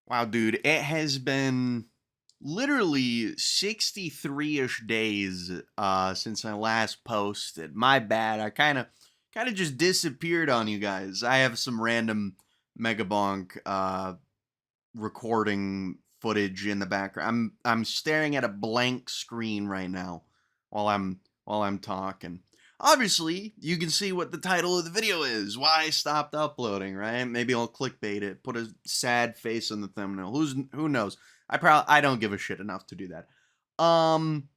Wow, dude, it has been literally 63-ish days since I last posted. My bad. I kind of just disappeared on you guys. I have some random megabonk recording footage in the background. I'm staring at a blank screen right now while I'm talking. Obviously, you can see what the title of the video is. Why I stopped uploading, right? Maybe I'll clickbait it, put a sad face on the thumbnail. Who knows? I don't give a shit enough to do that. Um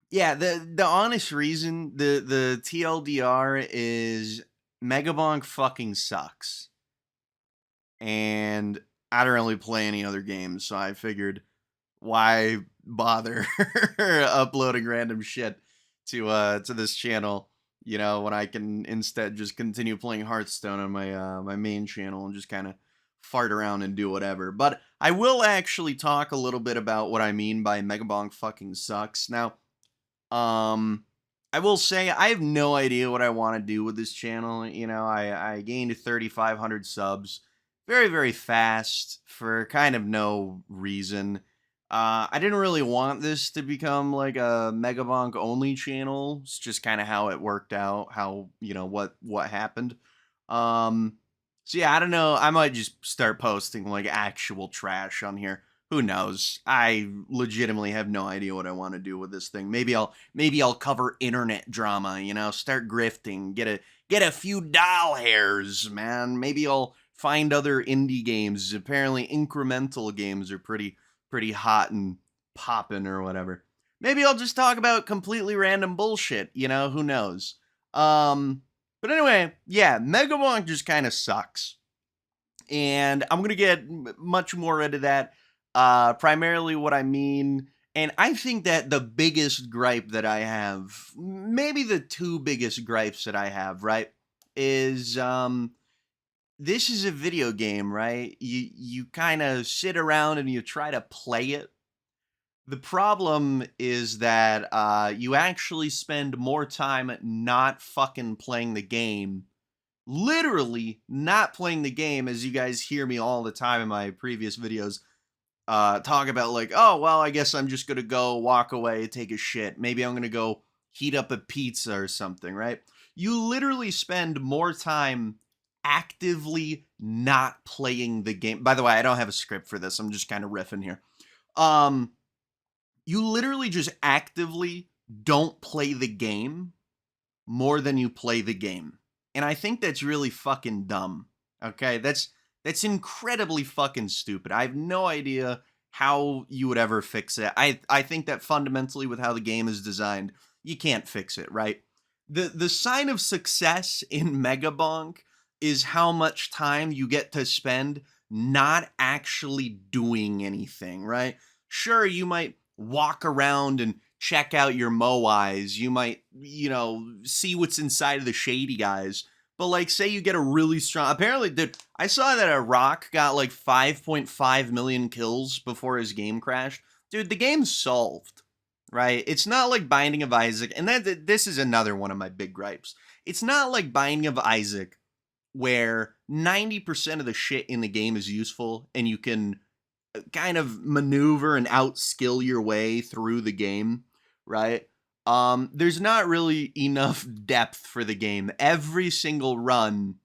yeah, the honest reason, the TLDR is Megabonk fucking sucks. And I don't really play any other games, so I figured why bother uploading random shit to this channel, when I can instead just continue playing Hearthstone on my main channel and just kind of fart around and do whatever. But I will actually talk a little bit about what I mean by Megabonk fucking sucks. Now, um I will say I have no idea what I want to do with this channel. I gained 3,500 subs very, very fast for kind of no reason. I didn't really want this to become like a Megabonk only channel. It's just kind of how it worked out, how, what happened. Um, so yeah, I don't know. I might just start posting like actual trash on here. Who knows? I legitimately have no idea what I want to do with this thing. Maybe I'll cover internet drama, start grifting, get a few doll hairs, man. Maybe I'll find other indie games. Apparently incremental games are pretty hot and poppin' or whatever. Maybe I'll just talk about completely random bullshit, who knows. But anyway, yeah, Megabonk just kind of sucks. And I'm going to get much more into that. Primarily what I mean, and I think that the biggest gripe that I have, maybe the two biggest gripes that I have, right, is this is a video game, right? You kind of sit around and you try to play it. The problem is that you actually spend more time not fucking playing the game, literally not playing the game, as you guys hear me all the time in my previous videos talk about, like, oh, well, I guess I'm just gonna go walk away, take a shit. Maybe I'm gonna go heat up a pizza or something, right? You literally spend more time actively not playing the game. By the way, I don't have a script for this. I'm just kind of riffing here. Um, you literally just actively don't play the game more than you play the game. And I think that's really fucking dumb. Okay? That's incredibly fucking stupid. I have no idea how you would ever fix it. I think that fundamentally with how the game is designed, you can't fix it, right? The sign of success in Megabonk is how much time you get to spend not actually doing anything, right? Sure, you might walk around and check out your moais. You might, see what's inside of the shady guys. But like, say you get a really strong. Apparently, dude, I saw that a Rock got like 5.5 million kills before his game crashed. Dude, the game's solved, right? It's not like Binding of Isaac, and this is another one of my big gripes. It's not like Binding of Isaac, where 90% of the shit in the game is useful, and you can kind of maneuver and outskill your way through the game, right? There's not really enough depth for the game. Every single run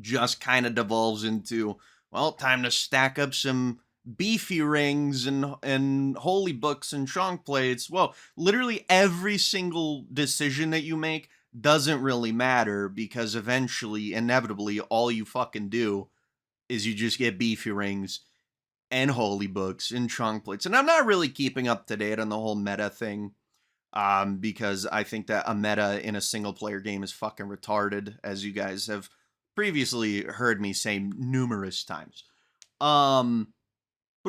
just kind of devolves into, well, time to stack up some beefy rings and holy books and chonk plates. Well, literally every single decision that you make doesn't really matter, because eventually, inevitably, all you fucking do is you just get beefy rings and holy books and chunk plates. And I'm not really keeping up to date on the whole meta thing, because I think that a meta in a single player game is fucking retarded, as you guys have previously heard me say numerous times. But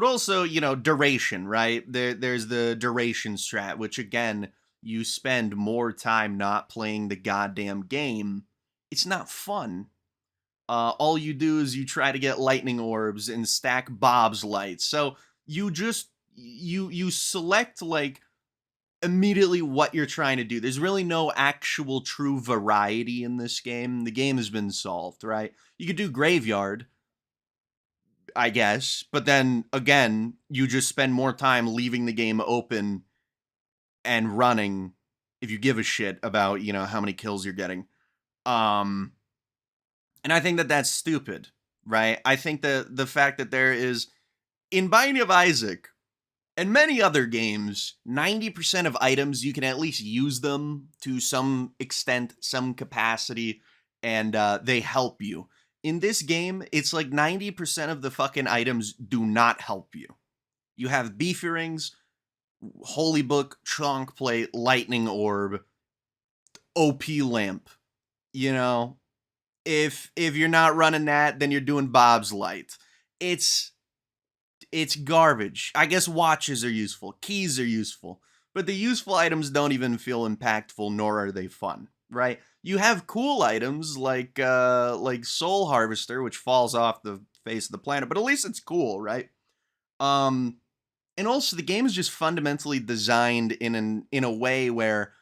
also, duration, right? There's the duration strat, which again, you spend more time not playing the goddamn game. It's not fun. All you do is you try to get lightning orbs and stack Bob's lights. So you just you select like immediately what you're trying to do. There's really no actual true variety in this game. The game has been solved, right? You could do graveyard, I guess. But then again, you just spend more time leaving the game open and running if you give a shit about, how many kills you're getting. Um and I think that that's stupid, right? I think that the fact that there is in Binding of Isaac and many other games, 90% of items you can at least use them to some extent, some capacity, and they help you. In this game, it's like 90% of the fucking items do not help you. You have beef earrings, holy book, chonk plate, lightning orb, OP lamp. You know, if you're not running that, then you're doing Bob's light. It's it's garbage. I guess watches are useful, keys are useful, but the useful items don't even feel impactful, nor are they fun, right? You have cool items like Soul Harvester, which falls off the face of the planet, but at least it's cool, right? Um, and also the game is just fundamentally designed in a way where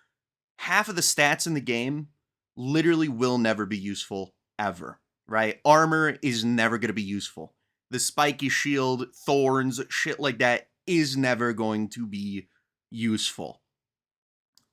half of the stats in the game literally will never be useful ever, right? Armor is never going to be useful. The spiky shield, thorns, shit like that is never going to be useful.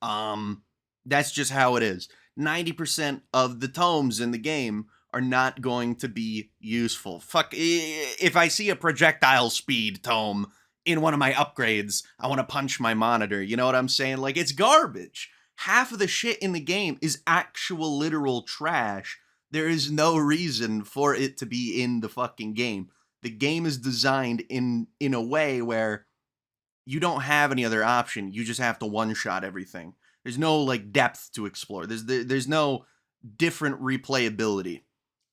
That's just how it is. 90% of the tomes in the game are not going to be useful. Fuck, if I see a projectile speed tome in one of my upgrades, I want to punch my monitor. You know what I'm saying? Like, it's garbage. Half of the shit in the game is actual literal trash. There is no reason for it to be in the fucking game. The game is designed in a way where you don't have any other option. You just have to one-shot everything. There's no like depth to explore. There's no different replayability.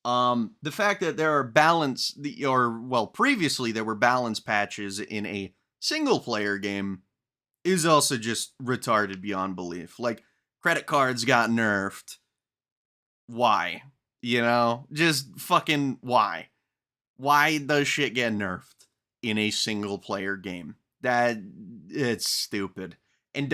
The fact that there are previously there were balance patches in a single player game is also just retarded beyond belief. Like, credit cards got nerfed. Why? Just fucking why? Why does shit get nerfed in a single player game? It's stupid. And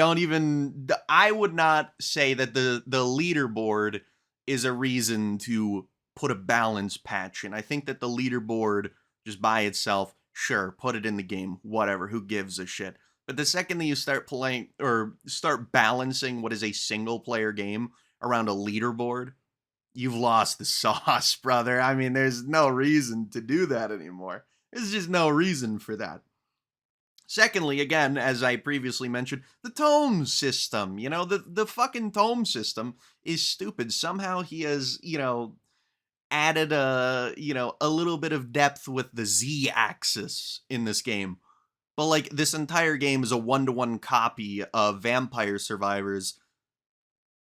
I would not say that the leaderboard is a reason to put a balance patch in. I think that the leaderboard just by itself, sure, put it in the game, whatever, who gives a shit. But the second that you start playing or start balancing what is a single player game around a leaderboard, you've lost the sauce, brother. I mean, there's no reason to do that anymore. There's just no reason for that. Secondly, again, as I previously mentioned, the tome system. The fucking tome system is stupid. Somehow he has, added a little bit of depth with the Z-axis in this game. But like this entire game is a 1-to-1 copy of Vampire Survivors,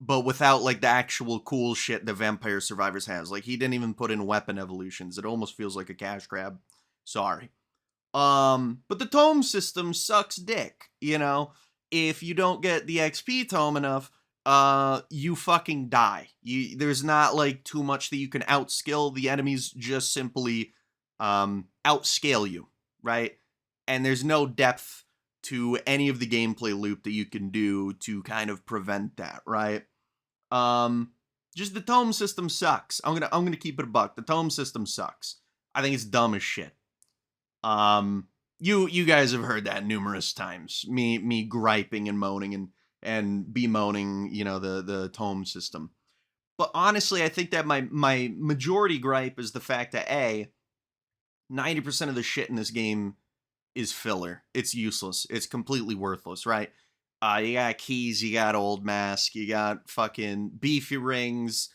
but without like the actual cool shit that Vampire Survivors has. Like, he didn't even put in weapon evolutions. It almost feels like a cash grab. Sorry. But the tome system sucks dick, If you don't get the XP tome enough, you fucking die. There's not like too much that you can outskill. The enemies just simply outscale you, right? And there's no depth to any of the gameplay loop that you can do to kind of prevent that, right? Just the tome system sucks. I'm gonna keep it a buck. The tome system sucks. I think it's dumb as shit. You guys have heard that numerous times. Me griping and moaning and bemoaning, the tome system. But honestly, I think that my majority gripe is the fact that 90% of the shit in this game is filler. It's useless. It's completely worthless, right? You got keys, you got old mask, you got fucking beefy rings,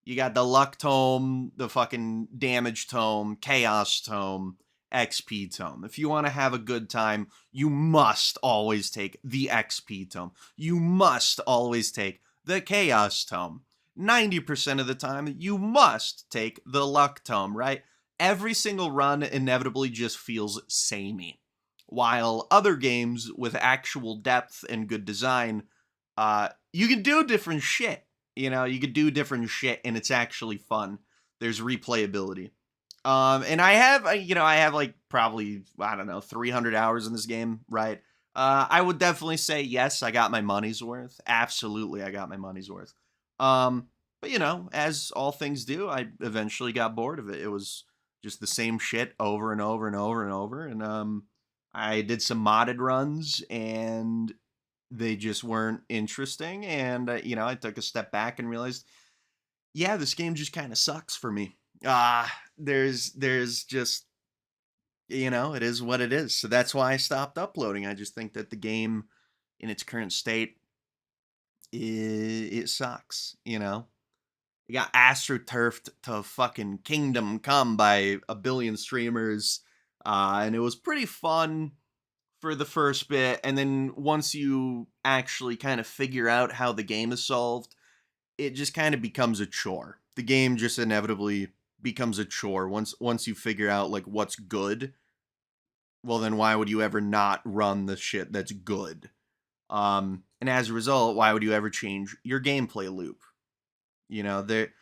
you got the luck tome, the fucking damage tome, chaos tome, XP tome. If you want to have a good time, you must always take the XP tome. You must always take the chaos tome. 90% of the time, you must take the luck tome, right? Every single run inevitably just feels samey. While other games with actual depth and good design, you can do different shit. You can do different shit and it's actually fun. There's replayability. And I have like probably, I don't know, 300 hours in this game, right? I would definitely say, yes, I got my money's worth. Absolutely, I got my money's worth. But as all things do, I eventually got bored of it. It was just the same shit over and over and over and over. And I did some modded runs, and they just weren't interesting. And I took a step back and realized, yeah, this game just kind of sucks for me. There's just, it is what it is. So that's why I stopped uploading. I just think that the game in its current state, it sucks. It got astroturfed to fucking Kingdom Come by a billion streamers, and it was pretty fun for the first bit. And then once you actually kind of figure out how the game is solved, it just kind of becomes a chore. The game just inevitably becomes a chore once you figure out like what's good. Well, then why would you ever not run the shit that's good? And as a result, why would you ever change your gameplay loop? They're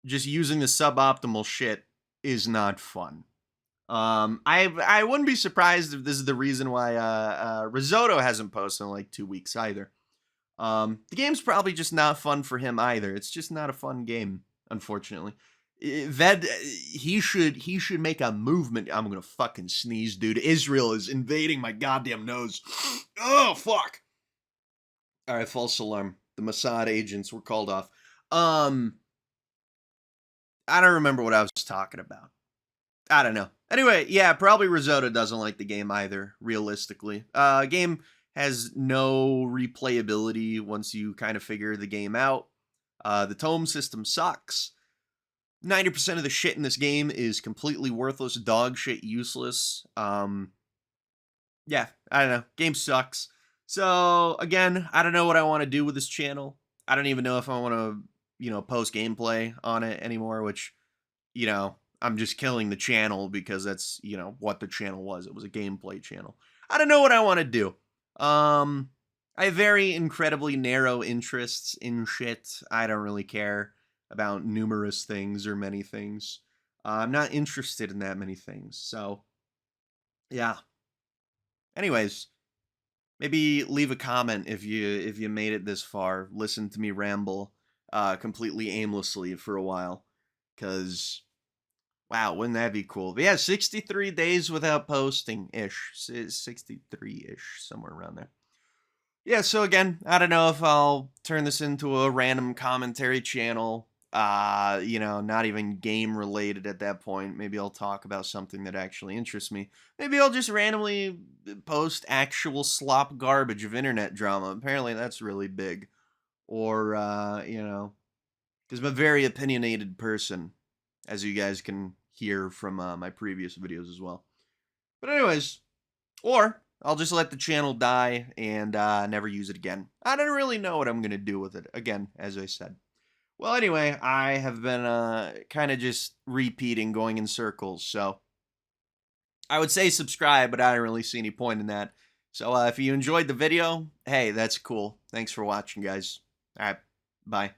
just using the suboptimal shit is not fun. I wouldn't be surprised if this is the reason why Risotto hasn't posted in like 2 weeks either. The game's probably just not fun for him either. It's just not a fun game, unfortunately. He should make a movement. I'm gonna fucking sneeze, dude. Israel is invading my goddamn nose. Oh fuck! All right, false alarm. The Mossad agents were called off. I don't remember what I was talking about. I don't know. Anyway, yeah, probably Risotto doesn't like the game either, realistically. Game has no replayability once you kind of figure the game out. The Tome system sucks. 90% of the shit in this game is completely worthless, dog shit, useless. Yeah, I don't know. Game sucks. So, again, I don't know what I want to do with this channel. I don't even know if I want to, post gameplay on it anymore, which, I'm just killing the channel because that's, what the channel was. It was a gameplay channel. I don't know what I want to do. I have very incredibly narrow interests in shit. I don't really care about numerous things or many things. I'm not interested in that many things. So, yeah. Anyways, maybe leave a comment if you made it this far. Listen to me ramble completely aimlessly for a while. Because, wow, wouldn't that be cool? But yeah, 63 days without posting-ish. 63-ish, somewhere around there. Yeah, so again, I don't know if I'll turn this into a random commentary channel. Not even game related at that point. Maybe I'll talk about something that actually interests me. Maybe I'll just randomly post actual slop garbage of internet drama. Apparently that's really big. Or, because I'm a very opinionated person, as you guys can hear from my previous videos as well. But anyways, or I'll just let the channel die and never use it again. I don't really know what I'm going to do with it, again, as I said. Well, anyway, I have been kind of just repeating, going in circles, so I would say subscribe, but I don't really see any point in that. So if you enjoyed the video, hey, that's cool. Thanks for watching, guys. All right, bye.